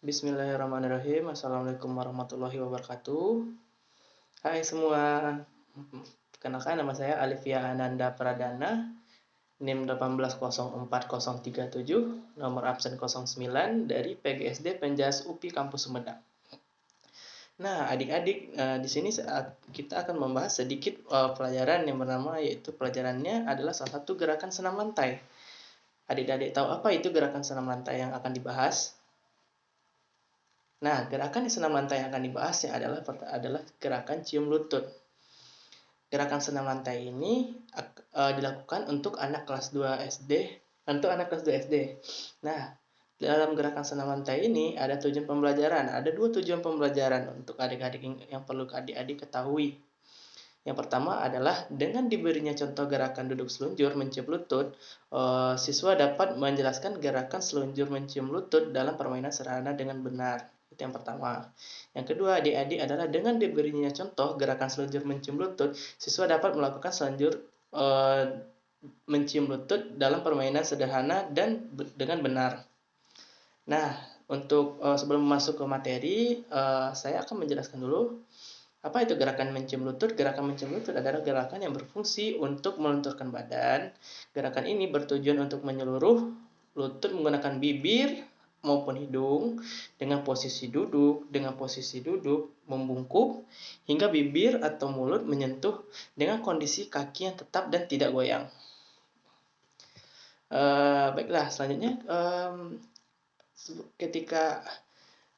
Bismillahirrahmanirrahim. Assalamualaikum warahmatullahi wabarakatuh. Hai semua. Perkenalkan, nama saya Alivia Ananda Pradana, NIM 1804037, nomor absen 09 dari PGSD Penjas UPI Kampus Sumedang. Nah, adik-adik, di sini kita akan membahas sedikit pelajaran yang bernama, yaitu pelajarannya adalah salah satu gerakan senam lantai. Adik-adik tahu apa itu gerakan senam lantai yang akan dibahas? Nah, gerakan senam lantai yang akan dibahasnya adalah gerakan cium lutut. Gerakan senam lantai ini dilakukan untuk anak kelas 2 SD, Nah, dalam gerakan senam lantai ini ada tujuan pembelajaran. Ada dua tujuan pembelajaran untuk adik-adik yang perlu adik-adik ketahui. Yang pertama adalah dengan diberinya contoh gerakan duduk selunjur mencium lutut, siswa dapat menjelaskan gerakan selunjur mencium lutut dalam permainan sederhana dengan benar. Itu yang pertama. Yang kedua, adik-adik adalah dengan diberinya contoh gerakan selunjur mencium lutut, siswa dapat melakukan selunjur mencium lutut dalam permainan sederhana dan dengan benar. Nah, untuk sebelum masuk ke materi, saya akan menjelaskan dulu apa itu gerakan mencium lutut. Gerakan mencium lutut adalah gerakan yang berfungsi untuk melunturkan badan. Gerakan ini bertujuan untuk menyeluruh lutut menggunakan bibir maupun hidung dengan posisi duduk, membungkuk, hingga bibir atau mulut menyentuh dengan kondisi kaki yang tetap dan tidak goyang. Baiklah, selanjutnya ketika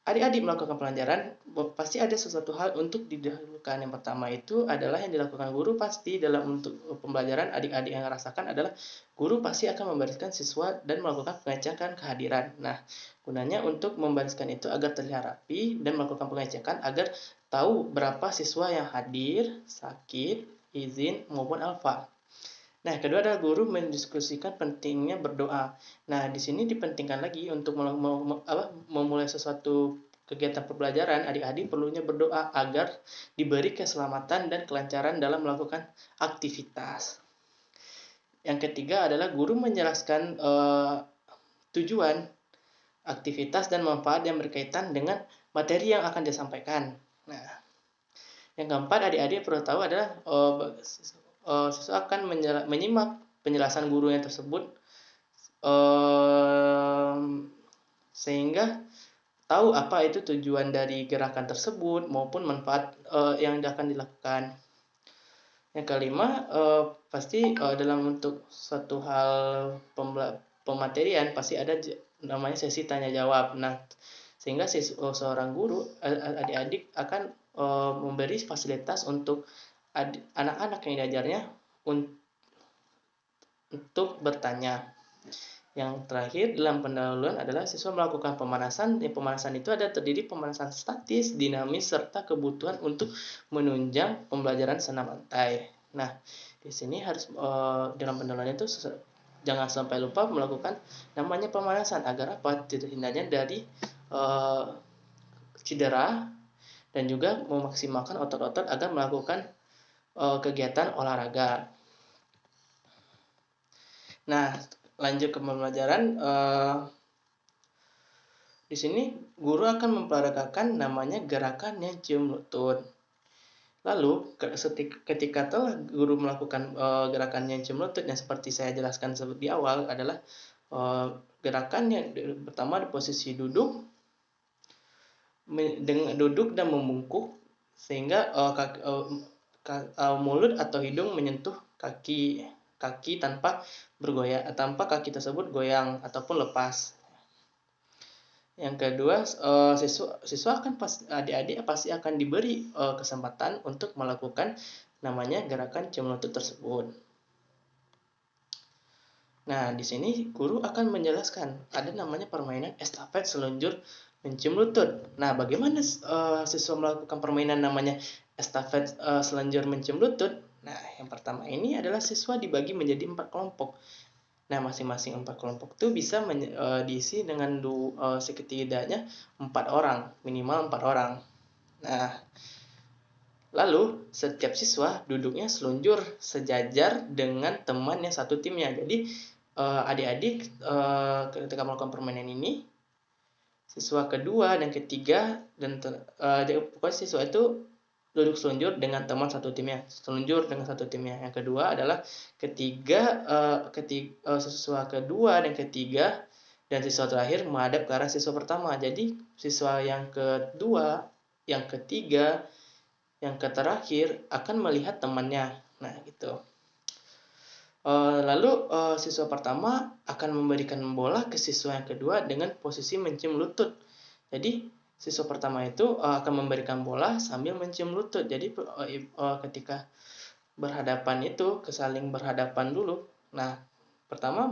adik-adik melakukan pelajaran, pasti ada sesuatu hal untuk didahulukan. Yang pertama itu adalah yang dilakukan guru. Pasti dalam untuk pembelajaran, adik-adik yang merasakan adalah guru pasti akan membariskan siswa dan melakukan pengecekan kehadiran. Nah, gunanya untuk membariskan itu agar terlihat rapi dan melakukan pengecekan agar tahu berapa siswa yang hadir, sakit, izin, maupun alfa. Nah, kedua adalah guru mendiskusikan pentingnya berdoa. Nah, di sini dipentingkan lagi untuk memulai sesuatu kegiatan pembelajaran, adik-adik perlunya berdoa agar diberi keselamatan dan kelancaran dalam melakukan aktivitas. Yang ketiga adalah guru menjelaskan tujuan, aktivitas, dan manfaat yang berkaitan dengan materi yang akan disampaikan. Nah, yang keempat, adik-adik perlu tahu adalah siswa akan menyimak penjelasan gurunya tersebut sehingga tahu apa itu tujuan dari gerakan tersebut maupun manfaat yang akan dilakukan. Yang kelima, pasti dalam untuk suatu hal pematerian pasti ada namanya sesi tanya jawab. Nah, sehingga seorang guru, adik-adik akan memberi fasilitas untuk anak-anak yang diajarnya untuk bertanya. Yang terakhir dalam pendahuluan adalah siswa melakukan pemanasan. Pemanasan itu ada terdiri pemanasan statis, dinamis, serta kebutuhan untuk menunjang pembelajaran senam lantai. Nah, di sini harus dalam pendahuluan itu jangan sampai lupa melakukan namanya pemanasan agar apa? Terhindarnya dari cedera dan juga memaksimalkan otot-otot agar melakukan kegiatan olahraga. Nah, lanjut ke pembelajaran. Di sini guru akan memperagakan namanya gerakan yang cium lutut. Lalu ketika telah guru melakukan gerakan yang cium lutut yang seperti saya jelaskan di awal adalah gerakan yang pertama di posisi duduk dan membungkuk sehingga mulut atau hidung menyentuh kaki tanpa bergoyang, tanpa kaki tersebut goyang ataupun lepas. Yang kedua, siswa adik-adik pasti akan diberi kesempatan untuk melakukan namanya gerakan cium lutut tersebut. Nah, di sini guru akan menjelaskan ada namanya permainan estafet selunjur mencium lutut. Nah, bagaimana siswa melakukan permainan namanya estafet selunjur mencium lutut? Nah, yang pertama ini adalah siswa dibagi menjadi 4 kelompok. Nah, masing-masing 4 kelompok itu bisa diisi dengan setidaknya 4 orang, minimal 4 orang. Nah, lalu setiap siswa duduknya selunjur sejajar dengan teman yang satu timnya. Jadi adik-adik ketika melakukan permainan ini, siswa kedua dan ketiga pokoknya siswa itu duduk selunjur dengan teman satu timnya, selunjur dengan satu timnya. Yang kedua adalah siswa kedua dan ketiga dan siswa terakhir menghadap ke arah siswa pertama. Jadi siswa yang kedua, yang ketiga, yang terakhir akan melihat temannya. Nah, gitu. Lalu siswa pertama akan memberikan bola ke siswa yang kedua dengan posisi mencium lutut. Jadi siswa pertama itu akan memberikan bola sambil mencium lutut. Jadi ketika berhadapan itu saling berhadapan dulu. Nah, pertama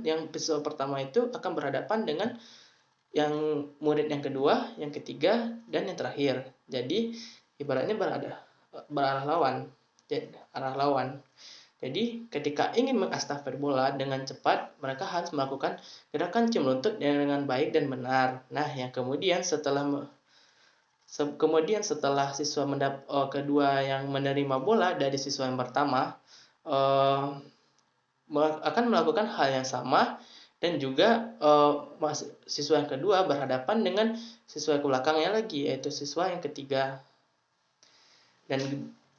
yang siswa pertama itu akan berhadapan dengan yang murid yang kedua, yang ketiga, dan yang terakhir. Jadi ibaratnya berarah lawan. Arah lawan. Jadi ketika ingin mengastafir bola dengan cepat, mereka harus melakukan gerakan cium lutut dengan baik dan benar. Nah, yang kemudian setelah siswa kedua yang menerima bola dari siswa yang pertama akan melakukan hal yang sama, dan juga siswa yang kedua berhadapan dengan siswa yang belakangnya lagi, yaitu siswa yang ketiga.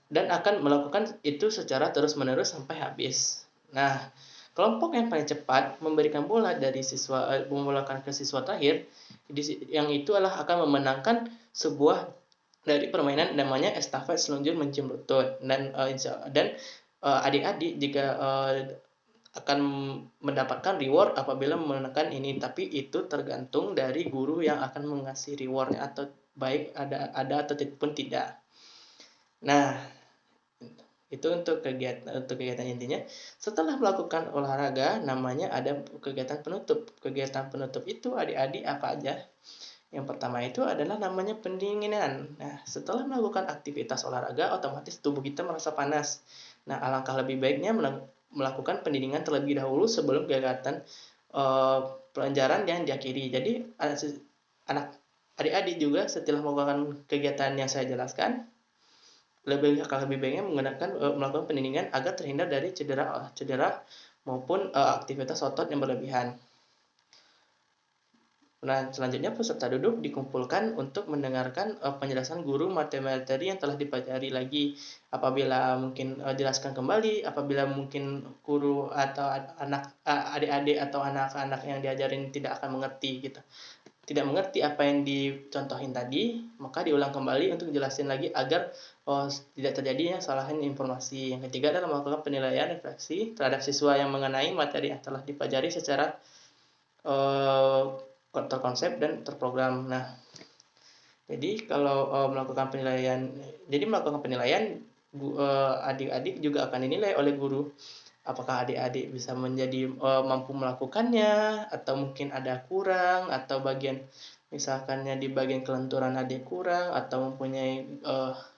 Dan akan melakukan itu secara terus-menerus sampai habis. Nah, kelompok yang paling cepat memberikan bola dari membolehkan ke siswa terakhir, yang itu adalah akan memenangkan sebuah dari permainan namanya estafet selunjur mencium lutut. Dan adik-adik jika akan mendapatkan reward apabila memenangkan ini, tapi itu tergantung dari guru yang akan mengasih rewardnya, atau baik ada atau pun tidak. Nah, itu untuk kegiatan intinya. Setelah melakukan olahraga, namanya ada kegiatan penutup. Kegiatan penutup itu adik-adik apa aja? Yang pertama itu adalah namanya pendinginan. Nah, setelah melakukan aktivitas olahraga, otomatis tubuh kita merasa panas. Nah, alangkah lebih baiknya melakukan pendinginan terlebih dahulu sebelum kegiatan pelajaran yang diakhiri. Jadi adik-adik juga setelah melakukan kegiatan yang saya jelaskan, lebih baiknya melakukan pendinginan agar terhindar dari cedera maupun aktivitas otot yang berlebihan. Nah, selanjutnya peserta duduk dikumpulkan untuk mendengarkan penjelasan guru materi yang telah dipelajari lagi. Apabila mungkin jelaskan kembali, apabila mungkin guru atau adik-adik atau anak-anak yang diajarin tidak akan mengerti gitu. Tidak mengerti apa yang dicontohin tadi, maka diulang kembali untuk jelasin lagi agar tidak terjadinya kesalahan informasi. Yang ketiga adalah melakukan penilaian refleksi terhadap siswa yang mengenai materi yang telah dipelajari secara terkonsep dan terprogram. Nah, jadi kalau melakukan penilaian, adik-adik juga akan dinilai oleh guru. Apakah adik-adik bisa menjadi mampu melakukannya, atau mungkin ada kurang, atau bagian misalkannya di bagian kelenturan adik kurang, atau mempunyai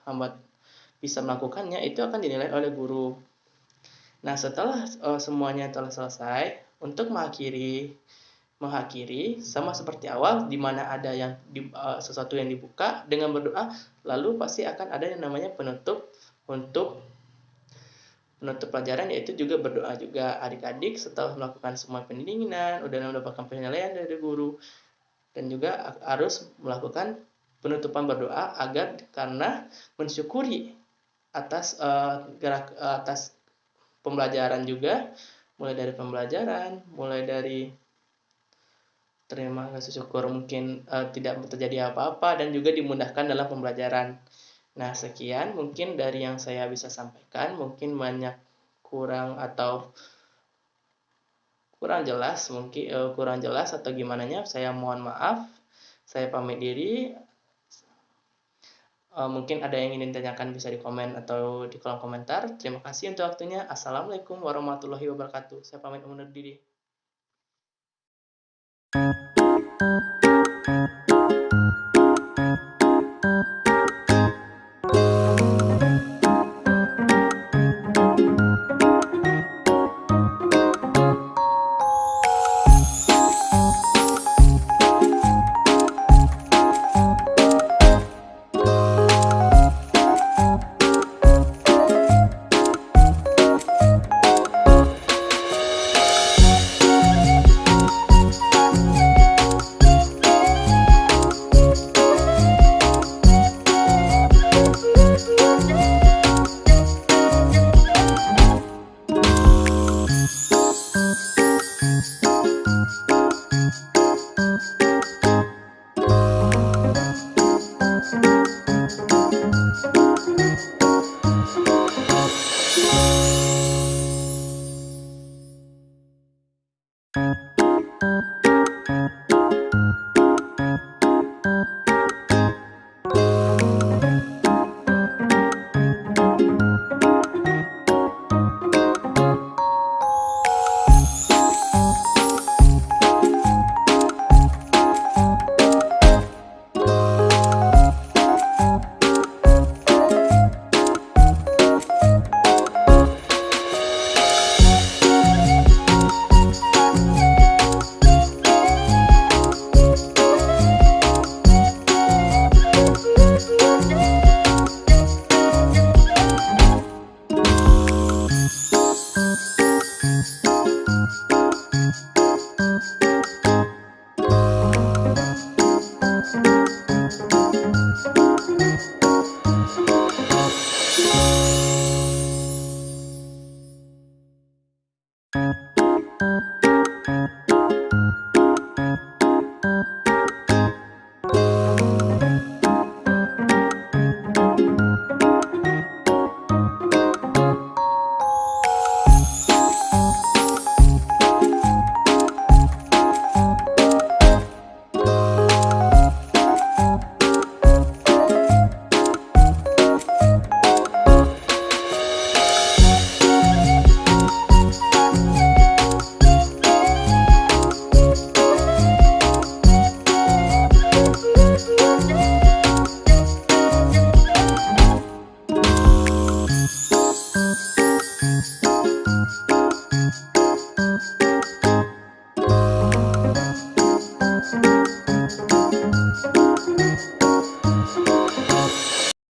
hambat bisa melakukannya, itu akan dinilai oleh guru. Nah, setelah semuanya telah selesai, untuk mengakhiri sama seperti awal, di mana ada yang sesuatu yang dibuka dengan berdoa, lalu pasti akan ada yang namanya penutup untuk penutup pelajaran, yaitu juga berdoa juga. Adik-adik setelah melakukan semua pendinginan, udah mendapatkan penilaian dari guru, dan juga harus melakukan penutupan berdoa karena mensyukuri atas atas pembelajaran juga, mulai dari terima kasih, syukur mungkin tidak terjadi apa-apa, dan juga dimudahkan dalam pembelajaran. Nah, sekian mungkin dari yang saya bisa sampaikan. Mungkin banyak kurang jelas atau gimananya, saya mohon maaf. Saya pamit diri. Mungkin ada yang ingin ditanyakan bisa di komen atau di kolom komentar. Terima kasih untuk waktunya. Assalamualaikum warahmatullahi wabarakatuh. Saya pamit undur diri.